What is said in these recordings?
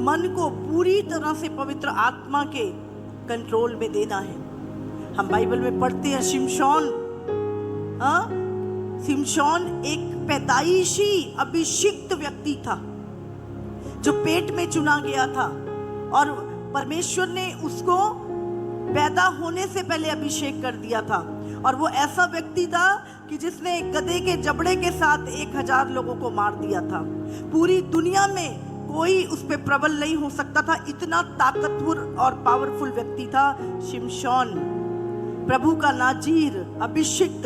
मन को पूरी तरह से पवित्र आत्मा के कंट्रोल में देना है। हम बाइबल में पढ़ते हैं शिमशोन एक पैदाइशी अभिषिक्त व्यक्ति था जो पेट में चुना गया था और परमेश्वर ने उसको पैदा होने से पहले अभिषेक कर दिया था। और वो ऐसा व्यक्ति था कि जिसने गधे के जबड़े के साथ 1000 लोगों को मार दिया था। पूरी दुनिया में कोई उस पे प्रबल नहीं हो सकता था, इतना ताकतवर और पावरफुल व्यक्ति था शिमशोन, प्रभु का नाजीर, अभिषिक्त।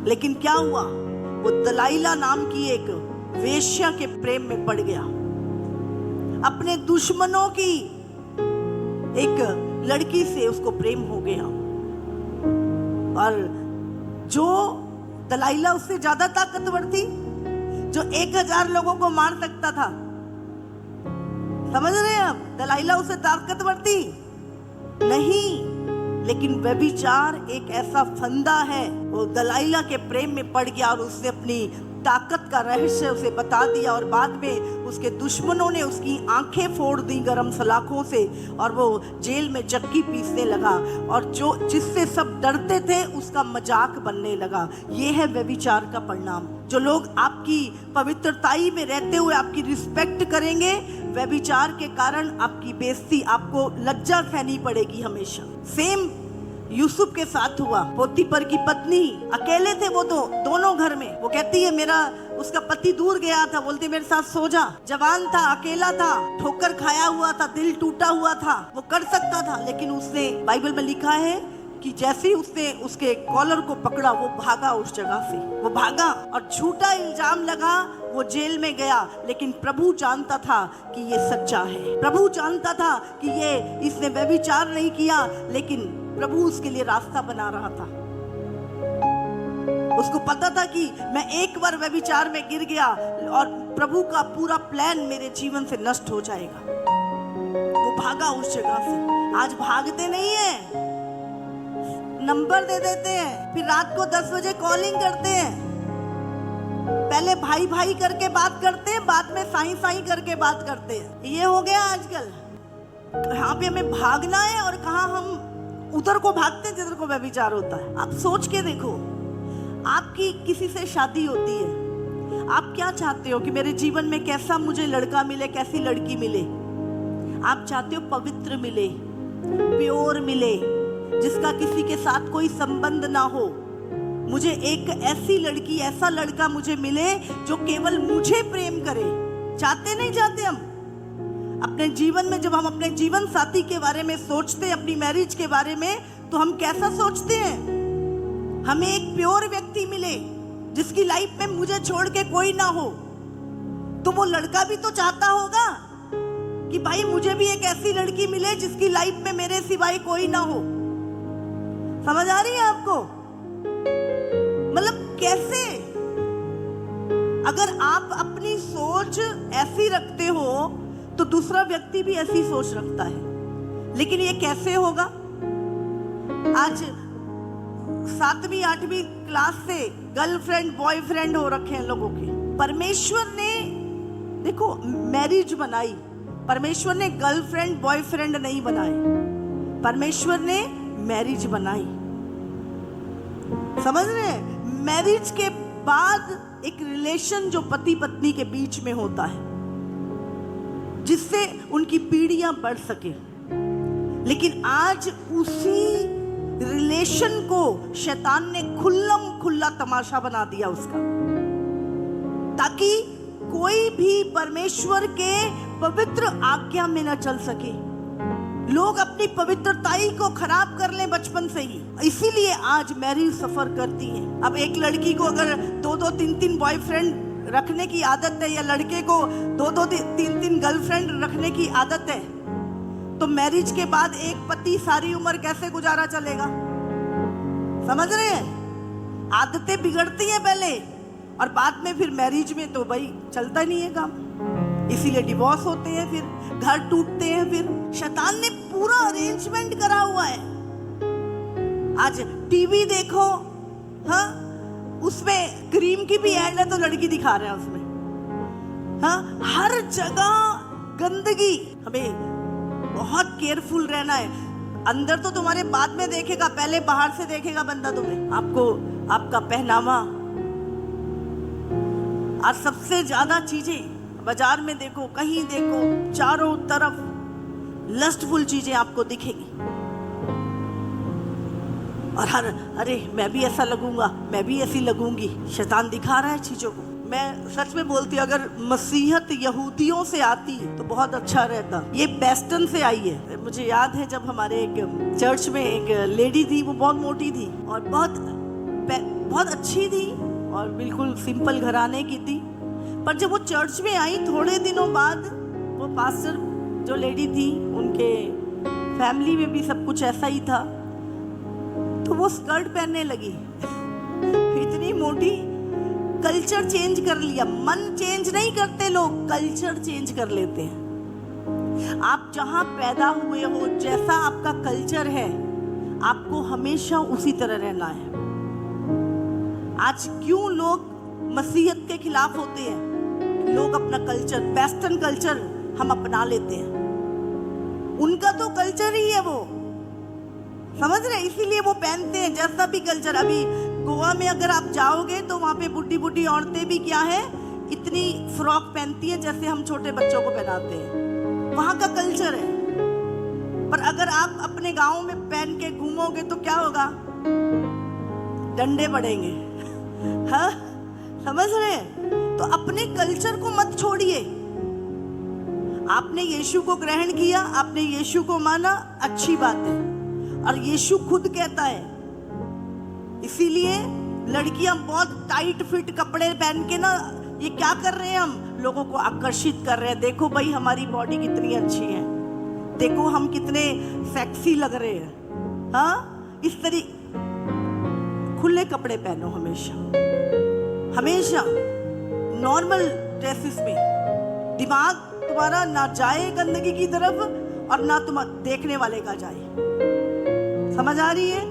लेकिन क्या हुआ, वो दलाइला नाम की एक वेश्या के प्रेम में पड़ गया। अपने दुश्मनों की एक लड़की से उसको प्रेम हो गया और जो दलाइला उससे ज्यादा ताकतवर थी, जो 1000 लोगों को मार सकता था। समझ रहे हैं आप? दलाइला उससे ताकतवर थी नहीं, लेकिन व्यभिचार एक ऐसा फंदा है। वो दलाइला के प्रेम में पड़ गया और उसने अपनी ताकत का रहस्य उसे बता दिया और बाद में उसके दुश्मनों ने उसकी आंखें फोड़ दी गरम सलाखों से और वो जेल में चक्की पीसने लगा और जो जिससे सब डरते थे उसका मजाक बनने लगा। ये है व्यभिचार का परिणाम। जो लोग आपकी पवित्रताई में रहते हुए आपकी रिस्पेक्ट करेंगे, व्यभिचार के कारण आपकी बेइज्जती, आपको लज्जा सहनी पड़ेगी हमेशा। सेम यूसुफ के साथ हुआ। पोतीपर की पत्नी, अकेले थे वो दोनों घर में। वो कहती है उसका पति दूर गया था, बोलती मेरे साथ सो जा। जवान था, अकेला था, ठोकर खाया हुआ था, दिल टूटा हुआ था, वो कर सकता था, लेकिन उसने, बाइबल में लिखा है कि जैसे ही उसने उसके कॉलर को पकड़ा वो भागा उस जगह से, वो भागा और झूठा इल्जाम लगा, वो जेल में गया। लेकिन प्रभु जानता था कि ये सच्चा है। प्रभु जानता था कि इसने व्यभिचार नहीं किया, लेकिन प्रभु उसके लिए रास्ता बना रहा था। उसको पता था कि मैं एक बार व्यभिचार में गिर गया और प्रभु का पूरा प्लान मेरे जीवन से नष्ट हो जाएगा। वो भागा उस जगह से। आज भागते नहीं है, नंबर दे देते हैं, फिर रात को 10 बजे कॉलिंग करते हैं। पहले भाई भाई करके बात करते हैं, बाद में साई साई करके बात करते हैं। ये हो गया आजकल। कहाँ पे हमें भागना है और कहाँ हम उधर को भागते हैं जिधर को व्यभिचार होता है। आप सोच के देखो, आपकी किसी से शादी होती है, आप क्या चाहते हो कि मेरे जीवन में कैसा मुझे लड़का मिले, कैसी लड़की मिले? आप चाहते हो पवित्र मिले, प्योर मिले, जिसका किसी के साथ कोई संबंध ना हो। मुझे एक ऐसी लड़की, ऐसा लड़का मुझे मिले जो केवल मुझे प्रेम करे। चाहते नहीं चाहते हम? अपने जीवन में जब हम अपने जीवन साथी के बारे में सोचते हैं, अपनी मैरिज के बारे में, तो हम कैसा सोचते हैं? हमें एक प्योर व्यक्ति मिले जिसकी लाइफ में मुझे छोड़ के कोई ना हो। तो वो लड़का भी तो चाहता होगा कि भाई मुझे भी एक ऐसी लड़की मिले जिसकी लाइफ में मेरे सिवाय कोई ना हो। समझ आ रही है आपको? मतलब कैसे? अगर आप अपनी सोच ऐसी रखते हो तो दूसरा व्यक्ति भी ऐसी सोच रखता है। लेकिन ये कैसे होगा? आज 7वीं 8वीं क्लास से गर्लफ्रेंड बॉयफ्रेंड हो रखे हैं लोगों के। परमेश्वर ने देखो मैरिज बनाई, परमेश्वर ने गर्लफ्रेंड बॉयफ्रेंड नहीं बनाए, परमेश्वर ने मैरिज बनाई। समझ रहे हैं? मैरिज के बाद एक रिलेशन जो पति पत्नी के बीच में होता है, जिससे उनकी पीढ़ियां बढ़ सके। लेकिन आज उसी रिलेशन को शैतान ने खुल्लम खुल्ला तमाशा बना दिया उसका, ताकि कोई भी परमेश्वर के पवित्र आज्ञा में न चल सके। लोग अपनी पवित्रताई को खराब कर लें बचपन से ही, इसीलिए आज मैरिज सफर करती है। अब एक लड़की को अगर 2-2 3-3 बॉयफ्रेंड रखने की आदत है, या लड़के को 2-2 3-3 गर्लफ्रेंड रखने की आदत है, तो मैरिज के बाद एक पति सारी उम्र कैसे गुजारा चलेगा? समझ रहे हैं? आदतें बिगड़ती हैं पहले और बाद में फिर मैरिज में तो भाई चलता नहीं है काम, इसीलिए डिवोर्स होते हैं, फिर घर टूटते हैं। फिर शैतान ने पूरा अरेंजमेंट करा हुआ है। आज टीवी देखो, हाँ, उसमें क्रीम की भी ऐड है तो लड़की दिखा रहे हैं उसमें। हाँ, हर जगह गंदगी, हमें बहुत केयरफुल रहना है। अंदर तो तुम्हारे बाद में देखेगा, पहले बाहर से देखेगा बंदा तुम्हें, आपको, आपका पहनावा। आज सबसे ज्यादा चीजें बाजार में देखो, कहीं देखो, चारों तरफ लस्टफुल चीजें आपको दिखेंगी। और हर, अरे मैं भी ऐसा लगूंगा, मैं भी ऐसी लगूंगी, शैतान दिखा रहा है चीजों को। मैं सच में बोलती, अगर मसीहत यहूदियों से आती तो बहुत अच्छा रहता। ये वेस्टर्न से आई है। मुझे याद है जब हमारे एक चर्च में एक लेडी थी, वो बहुत मोटी थी और बहुत अच्छी थी और बिल्कुल सिंपल घराने की थी। पर जब वो चर्च में आई, थोड़े दिनों बाद वो पास्टर जो लेडी थी, उनके फैमिली में भी सब कुछ ऐसा ही था, तो वो स्कर्ट पहनने लगी। इतनी मोटी, कल्चर चेंज कर लिया। मन चेंज नहीं करते लोग, कल्चर चेंज कर लेते हैं। आप जहां पैदा हुए हो, जैसा आपका कल्चर है, आपको हमेशा उसी तरह रहना है। आज क्यों लोग मसीहत के खिलाफ होते हैं? लोग अपना कल्चर, वेस्टर्न कल्चर हम अपना लेते हैं। उनका तो कल्चर ही है वो, समझ रहे, इसीलिए वो पहनते हैं जैसा भी कल्चर। अभी गोवा में अगर आप जाओगे तो वहां पे बुढ़ी बुढ़ी औरतें भी क्या है, इतनी फ्रॉक पहनती है जैसे हम छोटे बच्चों को पहनाते हैं। वहां का कल्चर है। पर अगर आप अपने गांव में पहन के घूमोगे तो क्या होगा? डंडे पड़ेंगे। हाँ, समझ रहे हैं? तो अपने कल्चर को मत छोड़िए। आपने यीशु को ग्रहण किया, आपने यीशु को माना, अच्छी बात है। और यीशु खुद कहता है, इसीलिए लड़कियां बहुत टाइट फिट कपड़े पहन के ना, ये क्या कर रहे हैं, हम लोगों को आकर्षित कर रहे हैं। देखो भाई हमारी बॉडी कितनी अच्छी है, देखो हम कितने सेक्सी लग रहे हैं। हाँ, इस तरह खुले कपड़े पहनो हमेशा नॉर्मल ड्रेसेस में। दिमाग तुम्हारा ना जाए गंदगी की तरफ और ना तुम देखने वाले का जाए। समझ आ रही है?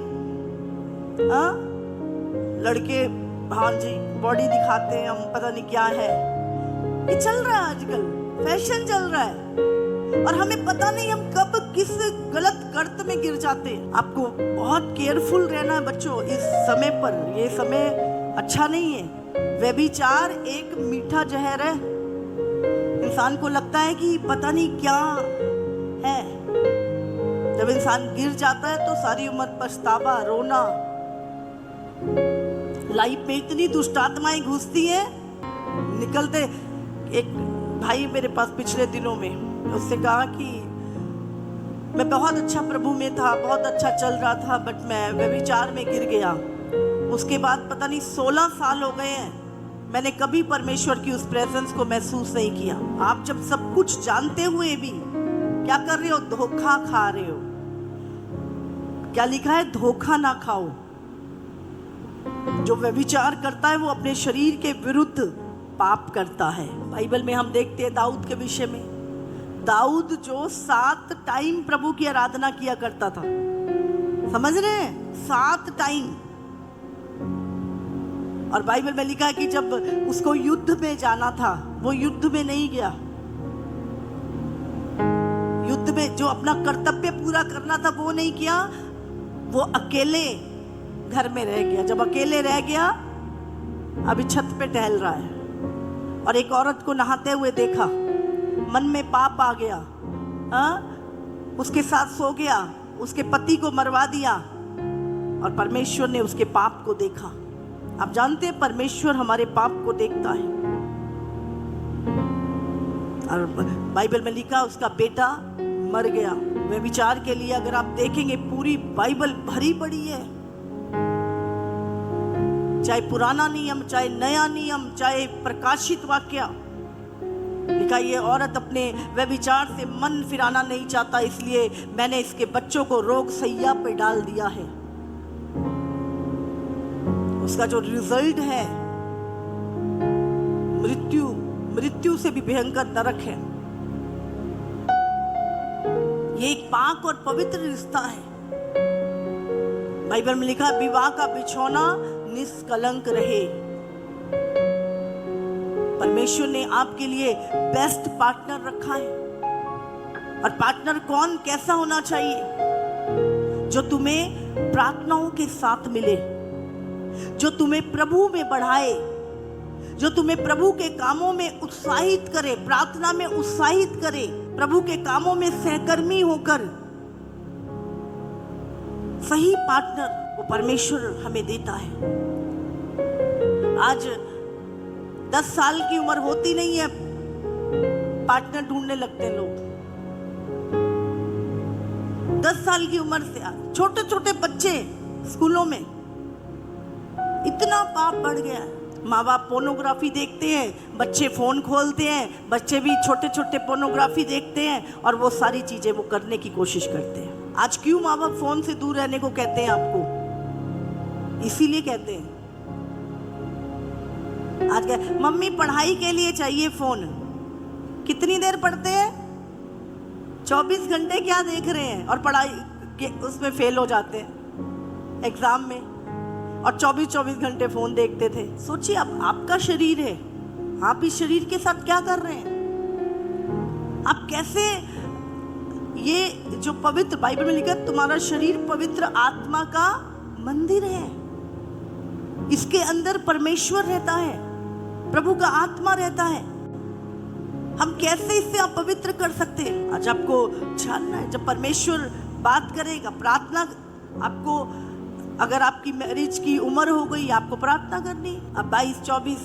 हाँ, लड़के हाँ जी बॉडी दिखाते हैं, हम पता नहीं क्या है, ये चल रहा है आजकल, फैशन चल रहा है। और हमें पता नहीं हम कब किस गलत गर्त में गिर जाते हैं। आपको बहुत केयरफुल रहना है बच्चों इस समय पर। ये समय अच्छा नहीं है। व्यभिचार एक मीठा जहर है। इंसान को लगता है कि पता नहीं क्या है। जब इंसान गिर जाता है तो सारी उम्र पछतावा, रोना। लाइफ में इतनी दुष्ट आत्माएं घुसती हैं, निकलते। एक भाई मेरे पास पिछले दिनों में, उससे कहा कि मैं बहुत अच्छा प्रभु में था, बहुत अच्छा चल रहा था, बट मैं व्यभिचार में गिर गया। उसके बाद पता नहीं 16 साल हो गए हैं, मैंने कभी परमेश्वर की उस प्रेजेंस को महसूस नहीं किया। आप जब सब कुछ जानते हुए भी क्या कर रहे हो? धोखा खा रहे हो। क्या लिखा है? धोखा ना खाओ। जो व्यभिचार करता है वो अपने शरीर के विरुद्ध पाप करता है। बाइबल में हम देखते हैं दाऊद के विषय में। दाऊद जो 7 टाइम प्रभु की आराधना किया करता था। समझ रहे हैं? 7 टाइम। और बाइबल में लिखा है कि जब उसको युद्ध में जाना था, वो युद्ध में नहीं गया। युद्ध में जो अपना कर्तव्य पूरा करना था वो नहीं किया, वो अकेले घर में रह गया। जब अकेले रह गया, अभी छत पे टहल रहा है और एक औरत को नहाते हुए देखा, मन में पाप आ गया। उसके साथ सो गया, उसके पति को मरवा दिया और परमेश्वर ने उसके पाप को देखा। आप जानते हैं परमेश्वर हमारे पाप को देखता है। और बाइबल में लिखा उसका बेटा मर गया। व्यभिचार के लिए अगर आप देखेंगे पूरी बाइबल भरी पड़ी है, चाहे पुराना नियम, चाहे नया नियम, चाहे प्रकाशित वाक्य। लिखा ये औरत अपने व्यभिचार से मन फिराना नहीं चाहता, इसलिए मैंने इसके बच्चों को रोग सैया पे डाल दिया है। उसका जो रिजल्ट है मृत्यु, मृत्यु से भी भयंकर नरक है। ये एक पाक और पवित्र रिश्ता है। बाइबल में लिखा विवाह का बिछौना निष्कलंक रहे। परमेश्वर ने आपके लिए बेस्ट पार्टनर रखा है। और पार्टनर कौन कैसा होना चाहिए? जो तुम्हें प्रार्थनाओं के साथ मिले, जो तुम्हें प्रभु में बढ़ाए, जो तुम्हें प्रभु के कामों में उत्साहित करे, प्रार्थना में उत्साहित करे, प्रभु के कामों में सहकर्मी होकर। सही पार्टनर वो परमेश्वर हमें देता है। आज 10 साल की उम्र होती नहीं है, पार्टनर ढूंढने लगते हैं लोग। 10 साल की उम्र से छोटे छोटे बच्चे स्कूलों में, इतना पाप बढ़ गया है। माँ बाप पोर्नोग्राफी देखते हैं, बच्चे फोन खोलते हैं, बच्चे भी छोटे छोटे पोर्नोग्राफी देखते हैं और वो सारी चीजें वो करने की कोशिश करते हैं। आज क्यों माँ बाप फोन से दूर रहने को कहते हैं आपको? इसीलिए कहते हैं। आज मम्मी पढ़ाई के लिए चाहिए फोन। कितनी देर पढ़ते हैं? 24 घंटे क्या देख रहे हैं और पढ़ाई के उसमें फेल हो जाते हैं एग्जाम में, और 24 घंटे फोन देखते थे। सोचिए, अब आपका शरीर है, आप इस शरीर के साथ क्या कर रहे हैं? आप कैसे, ये जो पवित्र बाइबल में लिखा है, तुम्हारा शरीर पवित्र आत्मा का मंदिर है, इसके अंदर परमेश्वर रहता है, प्रभु का आत्मा रहता है। हम कैसे इससे अपवित्र कर सकते हैं? आज आपको जानना है, जब परमेश्वर बात करेगा, प्रार्थना आपको, अगर आपकी मैरिज की उम्र हो गई, आपको प्रार्थना करनी। अब 22-24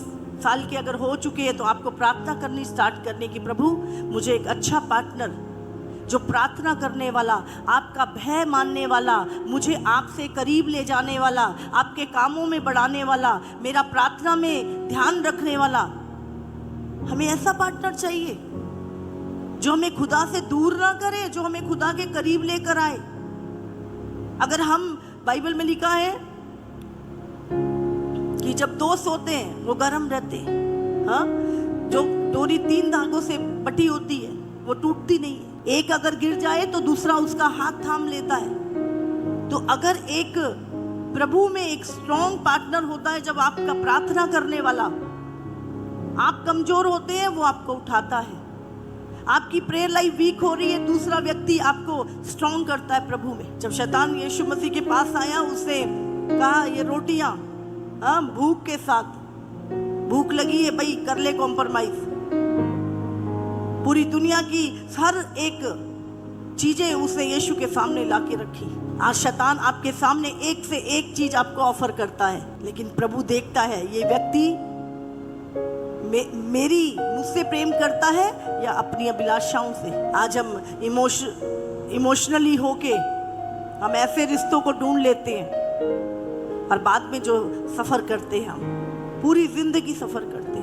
साल के अगर हो चुके हैं तो आपको प्रार्थना करनी स्टार्ट करने की, प्रभु मुझे एक अच्छा पार्टनर, जो प्रार्थना करने वाला, आपका भय मानने वाला, मुझे आपसे करीब ले जाने वाला, आपके कामों में बढ़ाने वाला, मेरा प्रार्थना में ध्यान रखने वाला। हमें ऐसा पार्टनर चाहिए जो हमें खुदा से दूर ना करे, जो हमें खुदा के करीब लेकर आए। अगर हम, बाइबल में लिखा है कि जब दो सोते हैं वो गर्म रहते हैं। हाँ, जो डोरी 3 धागों से बटी होती है वो टूटती नहीं है। एक अगर गिर जाए तो दूसरा उसका हाथ थाम लेता है। तो अगर एक प्रभु में एक स्ट्रॉन्ग पार्टनर होता है, जब आपका प्रार्थना करने वाला, आप कमजोर होते हैं वो आपको उठाता है। आपकी प्रेयर लाइफ वीक हो रही है, दूसरा व्यक्ति आपको स्ट्रॉन्ग करता है प्रभु में। जब शैतान यीशु मसीह के पास आया, उससे कहा ये रोटियां, भूख के साथ, भूख लगी है भाई, कर ले कॉम्प्रोमाइज। पूरी दुनिया की हर एक चीजें उसे यीशु के सामने लाके रखी। आज शैतान आपके सामने एक से एक चीज आपको ऑफर करता है, लेकिन प्रभु देखता है ये व्यक्ति मुझसे प्रेम करता है या अपनी अभिलाषाओं से। आज हम इमोशनली होके हम ऐसे रिश्तों को ढूंढ लेते हैं और बाद में जो सफर करते हैं, हम पूरी जिंदगी सफर करते हैं।